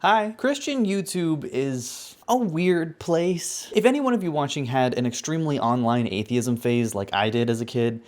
Hi. Christian YouTube is a weird place. If any one of you watching had an extremely online atheism phase like I did as a kid,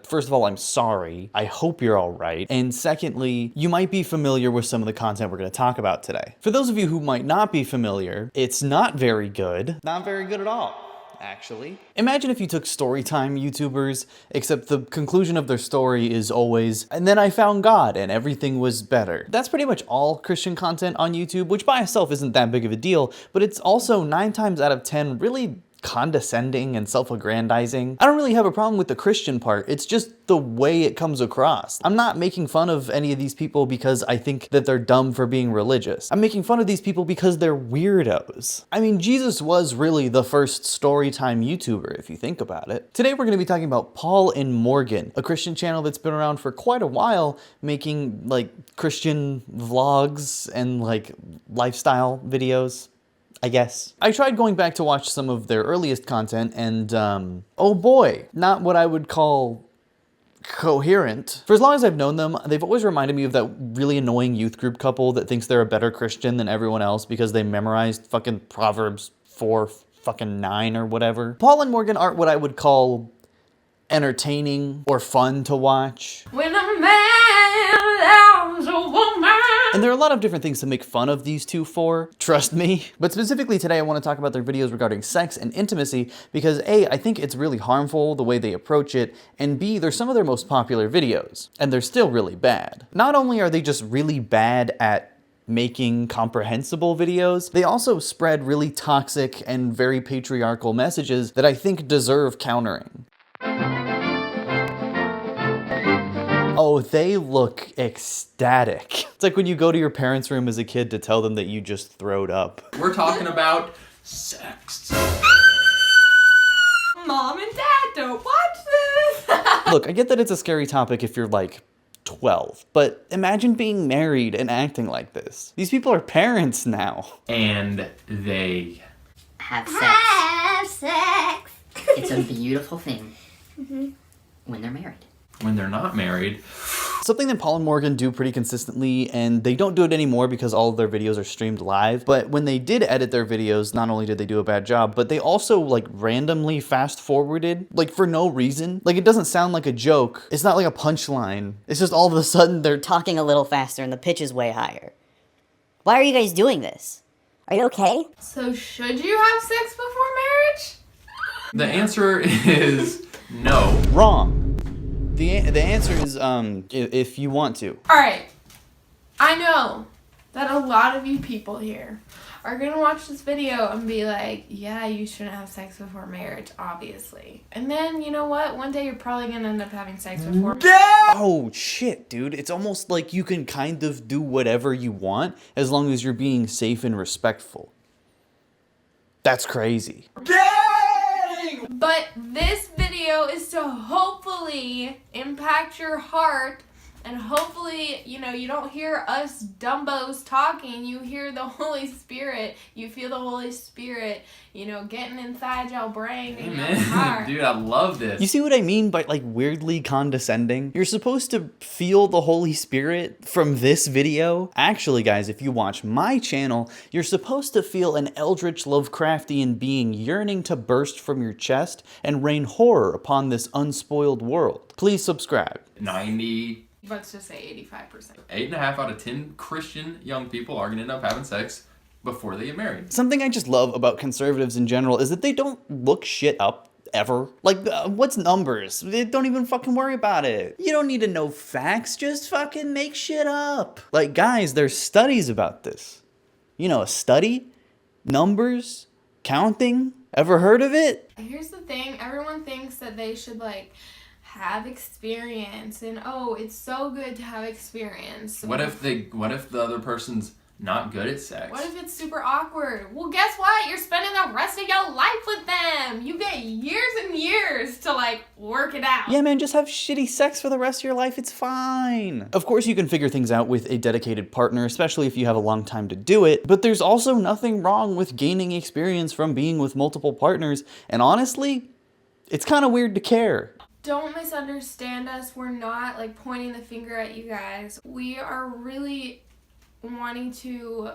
first of all, I'm sorry. I hope you're all right. And secondly, you might be familiar with some of the content we're going to talk about today. For those of you who might not be familiar, it's not very good. Not very good at all, actually. Imagine if you took storytime YouTubers, except the conclusion of their story is always, and then I found God and everything was better. That's pretty much all Christian content on YouTube, which by itself isn't that big of a deal, but it's also 9 times out of 10 really condescending and self-aggrandizing. I don't really have a problem with the Christian part, it's just the way it comes across. I'm not making fun of any of these people because I think that they're dumb for being religious. I'm making fun of these people because they're weirdos. I mean, Jesus was really the first storytime YouTuber, if you think about it. Today we're going to be talking about Paul and Morgan, a Christian channel that's been around for quite a while, making like Christian vlogs and like lifestyle videos, I guess. I tried going back to watch some of their earliest content and, oh boy, not what I would call coherent. For as long as I've known them, they've always reminded me of that really annoying youth group couple that thinks they're a better Christian than everyone else because they memorized fucking Proverbs 4-9 or whatever. Paul and Morgan aren't what I would call entertaining or fun to watch. When a man loves a woman. And there are a lot of different things to make fun of these two for, trust me. But specifically today I want to talk about their videos regarding sex and intimacy because A, I think it's really harmful the way they approach it, and B, they're some of their most popular videos, and they're still really bad. Not only are they just really bad at making comprehensible videos, they also spread really toxic and very patriarchal messages that I think deserve countering. Oh, they look ecstatic. It's like when you go to your parents' room as a kid to tell them that you just throwed up. We're talking about sex. Mom and Dad, don't watch this. Look, I get that it's a scary topic if you're like 12, but imagine being married and acting like this. These people are parents now. And they Have sex. Have sex. It's a beautiful thing when they're married. when they're not married. Something that Paul and Morgan do pretty consistently, and they don't do it anymore because all of their videos are streamed live, but when they did edit their videos, not only did they do a bad job, but they also like randomly fast forwarded, like for no reason. Like it doesn't sound like a joke. It's not like a punchline. It's just all of a sudden they're talking a little faster and the pitch is way higher. Why are you guys doing this? Are you okay? So should you have sex before marriage? The answer is no. wrong. The answer is if you want to. Alright, I know that a lot of you people here are gonna watch this video and be like, yeah, you shouldn't have sex before marriage, obviously. And then, you know what? One day you're probably gonna end up having sex before marriage. Oh shit, dude. It's almost like you can kind of do whatever you want as long as you're being safe and respectful. That's crazy. But this video is to hopefully impact your heart, and hopefully, you know, you don't hear us dumbos talking, you hear the Holy Spirit, you feel the Holy Spirit, you know, getting inside your brain and your heart. Dude, I love this. You see what I mean by like weirdly condescending? You're supposed to feel the Holy Spirit from this video. Actually, guys, if you watch my channel, you're supposed to feel an eldritch Lovecraftian being yearning to burst from your chest and rain horror upon this unspoiled world. Please subscribe. 90. Let's just say 85%. 8.5 out of 10 Christian young people are gonna end up having sex before they get married. Something I just love about conservatives in general is that they don't look shit up ever. Like, what's numbers? They don't even fucking worry about it. You don't need to know facts, just fucking make shit up. Like, guys, there's studies about this. You know, a study? Numbers? Counting? Ever heard of it? Here's the thing, everyone thinks that they should like have experience, and oh, it's so good to have experience. What if the other person's not good at sex? What if it's super awkward? Well, guess what? You're spending the rest of your life with them. You get years and years to like work it out. Yeah, man, just have shitty sex for the rest of your life. It's fine. Of course, you can figure things out with a dedicated partner, especially if you have a long time to do it. But there's also nothing wrong with gaining experience from being with multiple partners. And honestly, it's kind of weird to care. Don't misunderstand us. We're not like pointing the finger at you guys. We are really wanting to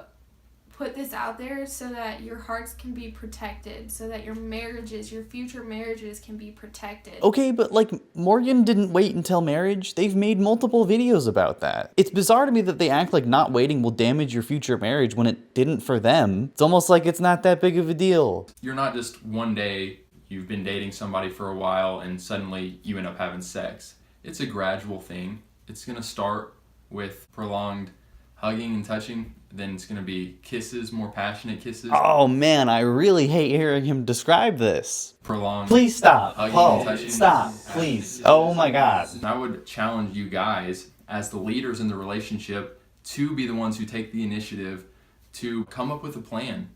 put this out there so that your hearts can be protected, so that your marriages, your future marriages can be protected. Okay, but like, Morgan didn't wait until marriage. They've made multiple videos about that. It's bizarre to me that they act like not waiting will damage your future marriage when it didn't for them. It's almost like it's not that big of a deal. You're not just one day you've been dating somebody for a while and suddenly you end up having sex. It's a gradual thing. It's gonna start with prolonged hugging and touching, then it's gonna be kisses, more passionate kisses. Oh man, I really hate hearing him describe this. Prolonged. Please stop. hugging Paul, and touching. stop, please. Oh my god. And I would challenge you guys, as the leaders in the relationship, to be the ones who take the initiative to come up with a plan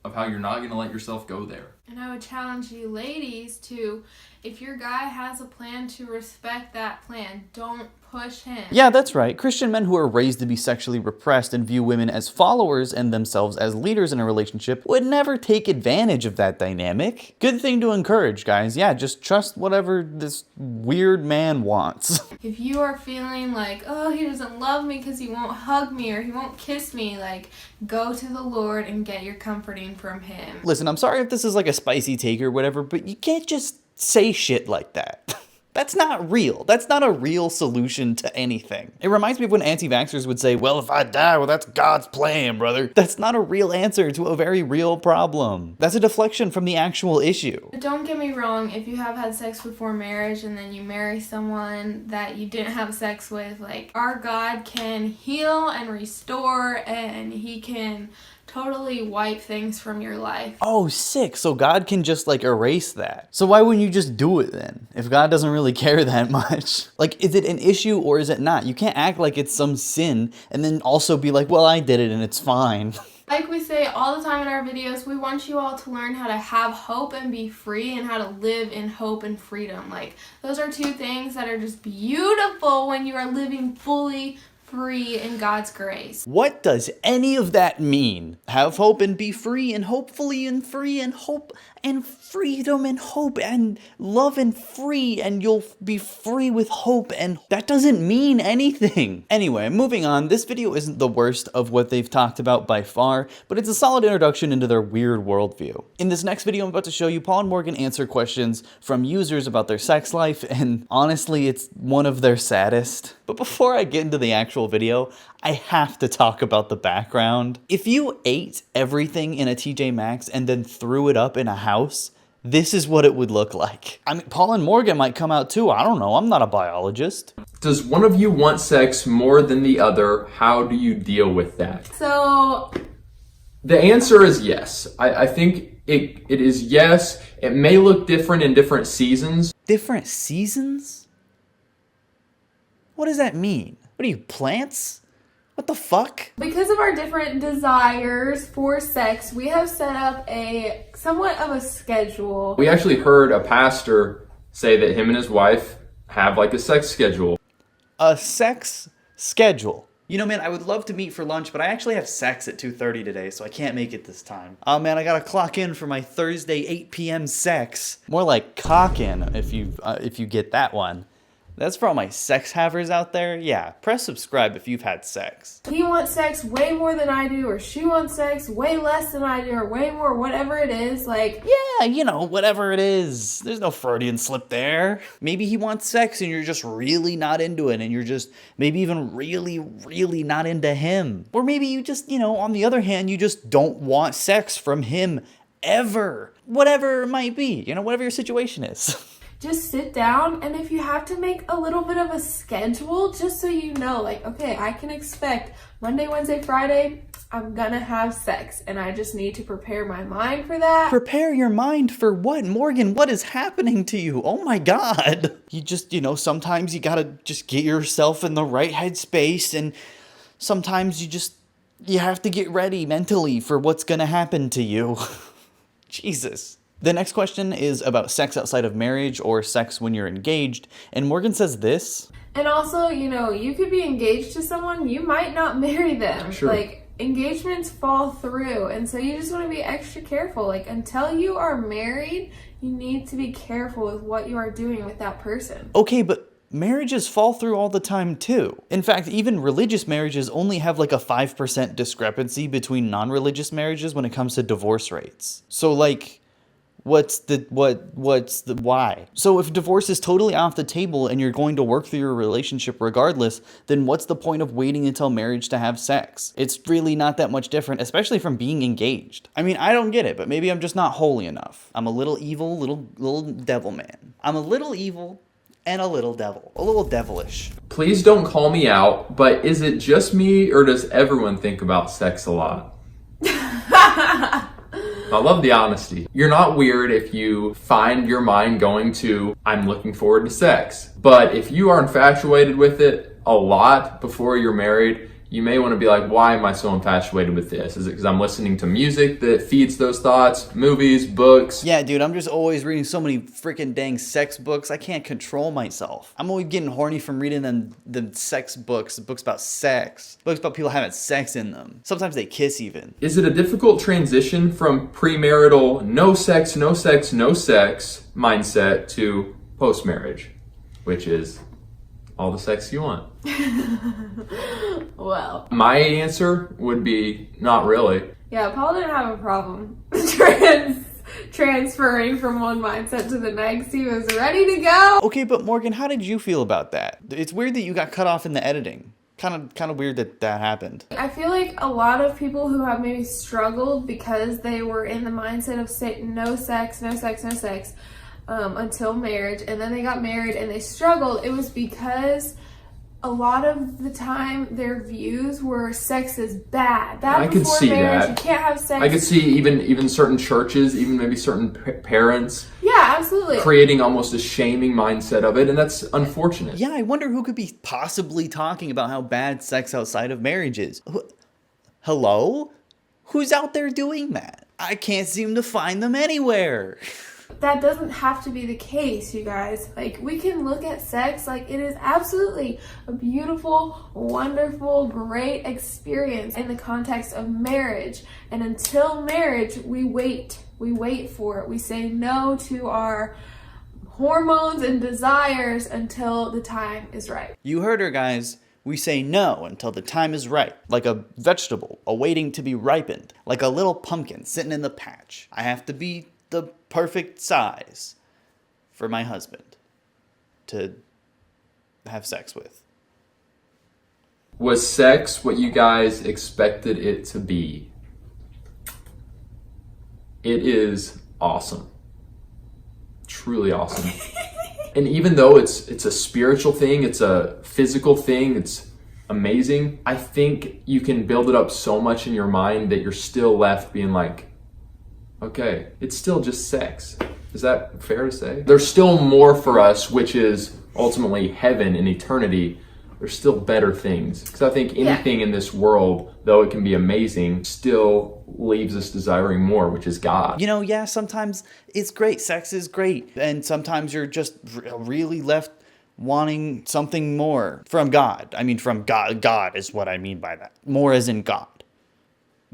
of how you're not gonna let yourself go there. And I would challenge you ladies to, if your guy has a plan, to respect that plan. Don't push him. Yeah, that's right. Christian men who are raised to be sexually repressed and view women as followers and themselves as leaders in a relationship would never take advantage of that dynamic. Good thing to encourage, guys. Yeah, just trust whatever this weird man wants. If you are feeling like, oh, he doesn't love me because he won't hug me or he won't kiss me, like, go to the Lord and get your comforting from him. Listen, I'm sorry if this is like a spicy take or whatever, but you can't just say shit like that. That's not real. That's not a real solution to anything. It reminds me of when anti-vaxxers would say, well, if I die, well, that's God's plan, brother. That's not a real answer to a very real problem. That's a deflection from the actual issue. Don't get me wrong, if you have had sex before marriage and then you marry someone that you didn't have sex with, like, our God can heal and restore, and he can totally wipe things from your life. Oh, sick. So God can just like erase that. So why wouldn't you just do it then? If God doesn't really care that much. Like, is it an issue or is it not? You can't act like it's some sin and then also be like, well, I did it and it's fine. Like we say all the time in our videos, we want you all to learn how to have hope and be free, and how to live in hope and freedom. Like, those are two things that are just beautiful when you are living fully free in God's grace. What does any of that mean? Have hope and be free, and hopefully and free, and hope and freedom and hope and love and free, and you'll be free with hope, and that doesn't mean anything. Anyway, moving on, this video isn't the worst of what they've talked about by far, but it's a solid introduction into their weird worldview. In this next video I'm about to show you, Paul and Morgan answer questions from users about their sex life, and honestly, it's one of their saddest. But before I get into the actual video, I have to talk about the background. If you ate everything in a TJ Maxx and then threw it up in a house, this is what it would look like. I mean, Paul and Morgan might come out too. I don't know. I'm not a biologist. Does one of you want sex more than the other? How do you deal with that? So, The answer is yes. I think it is yes. It may look different in different seasons. Different seasons? What does that mean? What are you, plants? What the fuck? because of our different desires for sex, we have set up a somewhat of a schedule. We actually heard a pastor say that him and his wife have like a sex schedule. A sex schedule. You know, man, I would love to meet for lunch, but I actually have sex at 2:30 today, so I can't make it this time. Oh man, I gotta clock in for my Thursday 8 p.m. sex. More like cock in, if you get that one. That's for all my sex havers out there. Yeah, press subscribe if you've had sex. He wants sex way more than I do, or she wants sex way less than I do, or way more, whatever it is. Like, Yeah, you know, whatever it is. There's no Freudian slip there. Maybe he wants sex and you're just really not into it, and you're just maybe even really, really not into him. Or maybe you just, you know, on the other hand, you just don't want sex from him ever. Whatever it might be, you know, whatever your situation is. just sit down, and if you have to make a little bit of a schedule, just so you know, like, okay, I can expect Monday, Wednesday, Friday, I'm gonna have sex, and I just need to prepare my mind for that. Prepare your mind for what? Morgan, what is happening to you? Oh my God. You just, you know, sometimes you gotta just get yourself in the right headspace, and sometimes you have to get ready mentally for what's gonna happen to you. Jesus. The next question is about sex outside of marriage or sex when you're engaged, and Morgan says this. And also, you know, you could be engaged to someone, you might not marry them. Sure. Like, engagements fall through, and so you just want to be extra careful. Like, until you are married, you need to be careful with what you are doing with that person. Okay, but marriages fall through all the time too. In fact, even religious marriages only have like a 5% discrepancy between non-religious marriages when it comes to divorce rates. So like, what's the why? So if divorce is totally off the table and you're going to work through your relationship regardless, then what's the point of waiting until marriage to have sex? It's really not that much different, especially from being engaged. I mean, I don't get it, but maybe I'm just not holy enough. I'm a little evil, little devil man. I'm a little evil and a little devil. A little devilish. Please don't call me out, but is it just me or does everyone think about sex a lot? I love the honesty. You're not weird if you find your mind going to, I'm looking forward to sex. But if you are infatuated with it a lot before you're married, you may want to be like, why am I so infatuated with this? Is it because I'm listening to music that feeds those thoughts? Movies, books? Yeah, dude, I'm just always reading so many freaking dang sex books. I can't control myself. I'm always getting horny from reading them sex books about sex. Books about people having sex in them. Sometimes they kiss even. Is it a difficult transition from premarital no sex, no sex, no sex mindset to post-marriage, which is all the sex you want? Well, My answer would be not really. yeah, Paul didn't have a problem transferring from one mindset to the next. He was ready to go. Okay, but Morgan, how did you feel about that? It's weird that you got cut off in the editing. Kind of weird that happened. I feel like a lot of people who have maybe struggled because they were in the mindset of saying no sex, no sex, no sex until marriage, and then they got married and they struggled. It was because a lot of the time their views were sex is bad. That I could before see marriage, that. you can't have sex. I could see even certain churches, even maybe certain parents Yeah, absolutely. creating almost a shaming mindset of it, and that's unfortunate. Yeah, I wonder who could be possibly talking about how bad sex outside of marriage is. Hello? Who's out there doing that? I can't seem to find them anywhere. That doesn't have to be the case, you guys. Like, we can look at sex like it is absolutely a beautiful, wonderful, great experience in the context of marriage. And until marriage, we wait. We wait for it. We say no to our hormones and desires until the time is right. You heard her, guys. We say no until the time is right. Like a vegetable awaiting to be ripened. Like a little pumpkin sitting in the patch. I have to be the perfect size for my husband to have sex with. Was sex what you guys expected it to be? It is awesome. Truly awesome. And even though it's a spiritual thing, it's a physical thing, it's amazing, I think you can build it up so much in your mind that you're still left being like, okay, it's still just sex. Is that fair to say? There's still more for us, which is ultimately heaven and eternity. There's still better things. Because I think anything in this world, though it can be amazing, still leaves us desiring more, which is God. You know, yeah, sometimes it's great. Sex is great. And sometimes you're just really left wanting something more from God. I mean, from God. God is what I mean by that. More as in God.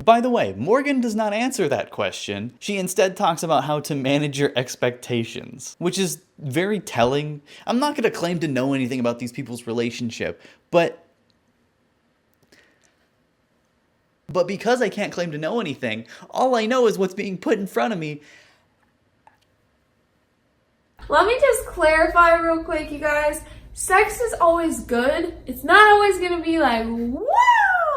By the way, Morgan does not answer that question. She instead talks about how to manage your expectations, which is very telling. I'm not going to claim to know anything about these people's relationship, but because I can't claim to know anything, all I know is what's being put in front of me. Let me just clarify real quick, you guys. Sex is always good. It's not always going to be like, woo,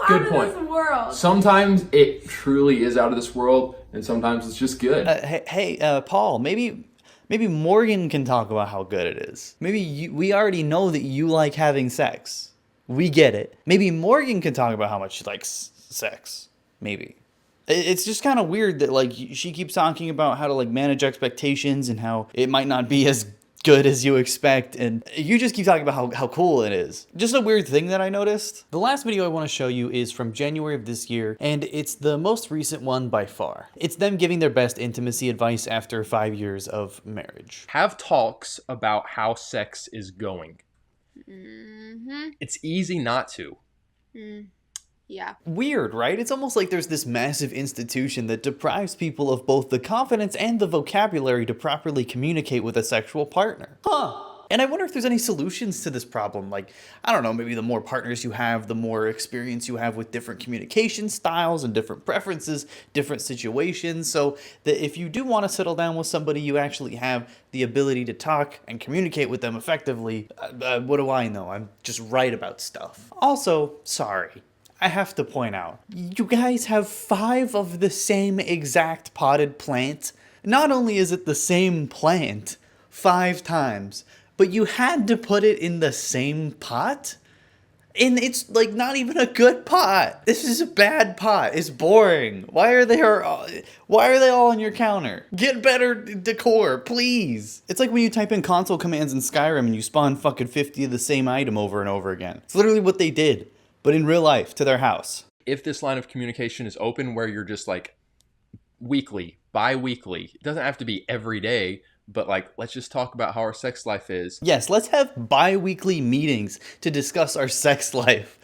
Good out point. of this world. Sometimes it truly is out of this world, and sometimes it's just good. Hey, Paul, maybe Morgan can talk about how good it is. Maybe we already know that you like having sex. We get it. Maybe Morgan can talk about how much she likes sex. Maybe. It's just kind of weird that, like, she keeps talking about how to, like, manage expectations and how it might not be as good as you expect, and you just keep talking about how cool it is. Just a weird thing that I noticed. The last video I want to show you is from January of this year, and it's the most recent one by far. It's them giving their best intimacy advice after 5 years of marriage. Have talks about how sex is going. It's easy not to. Yeah. Weird, right? It's almost like there's this massive institution that deprives people of both the confidence and the vocabulary to properly communicate with a sexual partner. Huh. And I wonder if there's any solutions to this problem. Like, I don't know, maybe the more partners you have, the more experience you have with different communication styles and different preferences, different situations, so that if you do want to settle down with somebody, you actually have the ability to talk and communicate with them effectively. What do I know? I'm just right about stuff. Also, sorry, I have to point out, you guys have 5 of the same exact potted plant. Not only is it the same plant 5 times, but you had to put it in the same pot? And it's like not even a good pot. This is a bad pot. It's boring. Why are they all on your counter? Get better decor, please. It's like when you type in console commands in Skyrim and you spawn fucking 50 of the same item over and over again. It's literally what they did, but in real life to their house. If this line of communication is open where you're just like weekly, bi-weekly, it doesn't have to be every day, but like, let's just talk about how our sex life is. Yes, let's have bi-weekly meetings to discuss our sex life.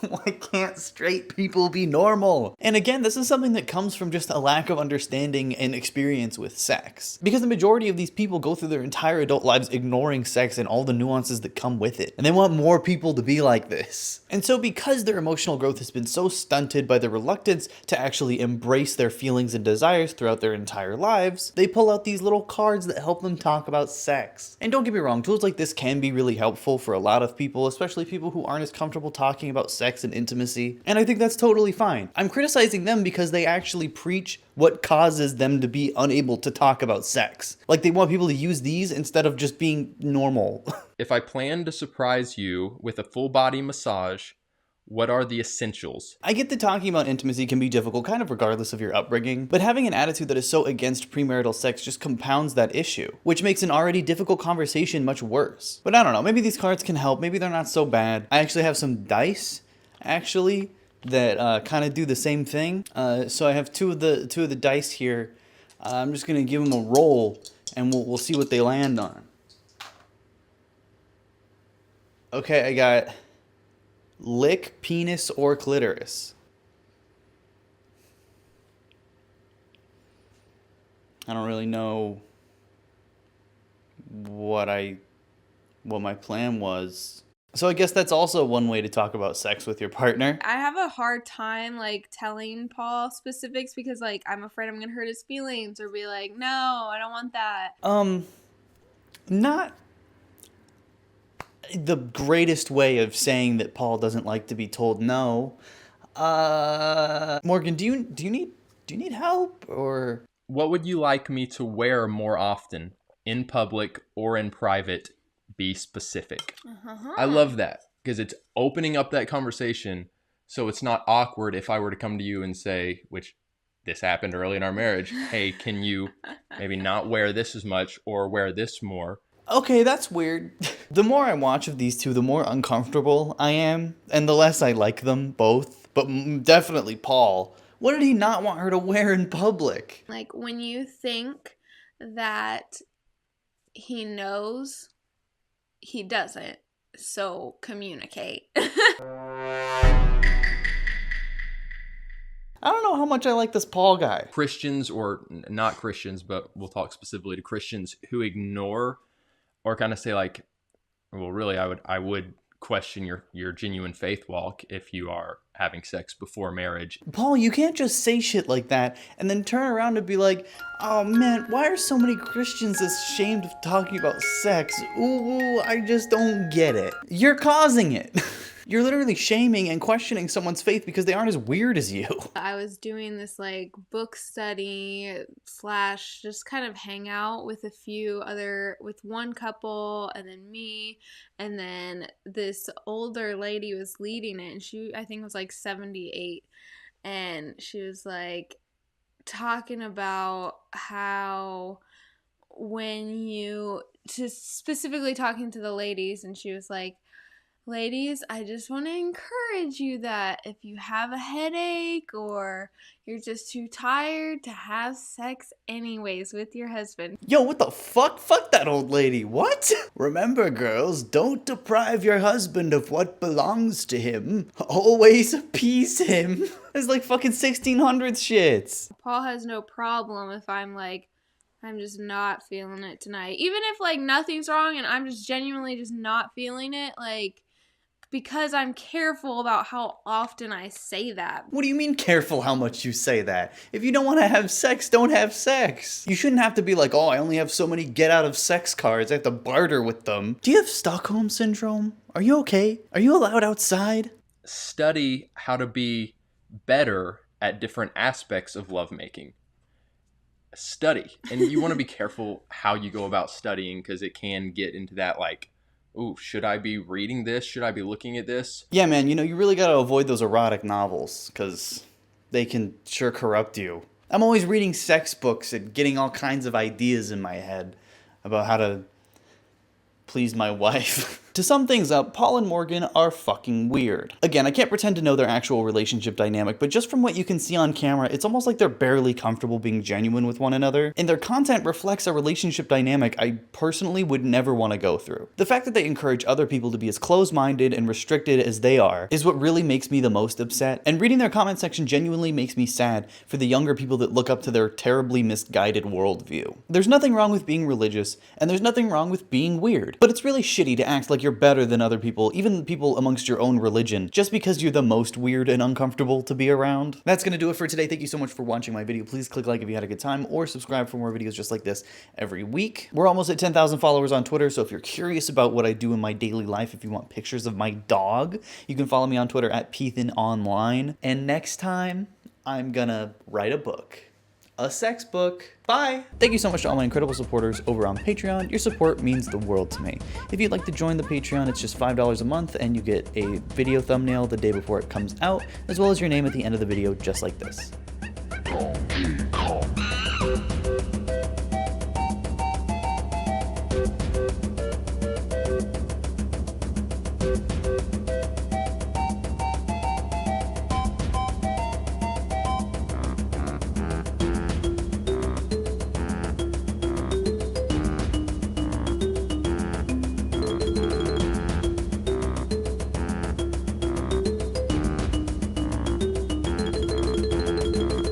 Why can't straight people be normal? And again, this is something that comes from just a lack of understanding and experience with sex. Because the majority of these people go through their entire adult lives ignoring sex and all the nuances that come with it. And they want more people to be like this. And so because their emotional growth has been so stunted by the reluctance to actually embrace their feelings and desires throughout their entire lives, they pull out these little cards that help them talk about sex. And don't get me wrong, tools like this can be really helpful for a lot of people, especially people who aren't as comfortable talking about sex and intimacy, and I think that's totally fine. I'm criticizing them because they actually preach what causes them to be unable to talk about sex. Like, they want people to use these instead of just being normal. If I plan to surprise you with a full body massage, what are the essentials? I get that talking about intimacy can be difficult, kind of regardless of your upbringing, but having an attitude that is so against premarital sex just compounds that issue, which makes an already difficult conversation much worse. But I don't know, maybe these cards can help, maybe they're not so bad. I actually have some dice, that kind of do the same thing. So I have two of the dice here. I'm just gonna give them a roll, and we'll see what they land on. Okay, I got lick, penis, or clitoris. I don't really know what my plan was. So I guess that's also one way to talk about sex with your partner. I have a hard time like telling Paul specifics because like I'm afraid I'm gonna hurt his feelings or be like, no, I don't want that. Not the greatest way of saying that Paul doesn't like to be told no. Morgan, do you need help, or What would you like me to wear more often? In public or in private? Be specific. I love that because it's opening up that conversation so it's not awkward if I were to come to you and say, which this happened early in our marriage, hey, can you maybe not wear this as much or wear this more? okay, that's weird. The more I watch of these two, the more uncomfortable I am, and the less I like them both, but definitely Paul. What did he not want her to wear in public? Like when you think that he knows, he doesn't. So communicate. I don't know how much I like this Paul guy. Christians, or not Christians, but we'll talk specifically to Christians who ignore or kind of say like, well, really, I would question your genuine faith walk if you are having sex before marriage. Paul, you can't just say shit like that and then turn around and be like, oh man, why are so many Christians ashamed of talking about sex? Ooh, I just don't get it. You're causing it. You're literally shaming and questioning someone's faith because they aren't as weird as you. I was doing this like book study / just kind of hang out with with one couple and then me, and then this older lady was leading it, and she I think was like 78, and she was like talking about how just specifically talking to the ladies, and she was like, ladies, I just want to encourage you that if you have a headache or you're just too tired to have sex anyways with your husband. Yo, what the fuck? Fuck that old lady. What? Remember, girls, don't deprive your husband of what belongs to him. Always appease him. It's like fucking 1600s shit. Paul has no problem if I'm like, I'm just not feeling it tonight. Even if, like, nothing's wrong and I'm just genuinely just not feeling it, like, because I'm careful about how often I say that. What do you mean careful how much you say that? If you don't want to have sex, don't have sex. You shouldn't have to be like, oh, I only have so many get out of sex cards. I have to barter with them. Do you have Stockholm Syndrome? Are you okay? Are you allowed outside? Study how to be better at different aspects of lovemaking. Study. And you want to be careful how you go about studying, because it can get into that, like, ooh, should I be reading this? Should I be looking at this? Yeah, man, you know, you really gotta avoid those erotic novels, because they can sure corrupt you. I'm always reading sex books and getting all kinds of ideas in my head about how to please my wife. To sum things up, Paul and Morgan are fucking weird. Again, I can't pretend to know their actual relationship dynamic, but just from what you can see on camera, it's almost like they're barely comfortable being genuine with one another, and their content reflects a relationship dynamic I personally would never want to go through. The fact that they encourage other people to be as close-minded and restricted as they are is what really makes me the most upset, and reading their comment section genuinely makes me sad for the younger people that look up to their terribly misguided worldview. There's nothing wrong with being religious, and there's nothing wrong with being weird, but it's really shitty to act like you're better than other people, even people amongst your own religion, just because you're the most weird and uncomfortable to be around. That's gonna do it for today. Thank you so much for watching my video. Please click like if you had a good time, or subscribe for more videos just like this every week. We're almost at 10,000 followers on Twitter, so if you're curious about what I do in my daily life, if you want pictures of my dog, you can follow me on Twitter at PethanOnline. And next time, I'm gonna write a book. A sex book. Bye! Thank you so much to all my incredible supporters over on Patreon. Your support means the world to me. If you'd like to join the Patreon, it's just $5 a month, and you get a video thumbnail the day before it comes out, as well as your name at the end of the video, just like this.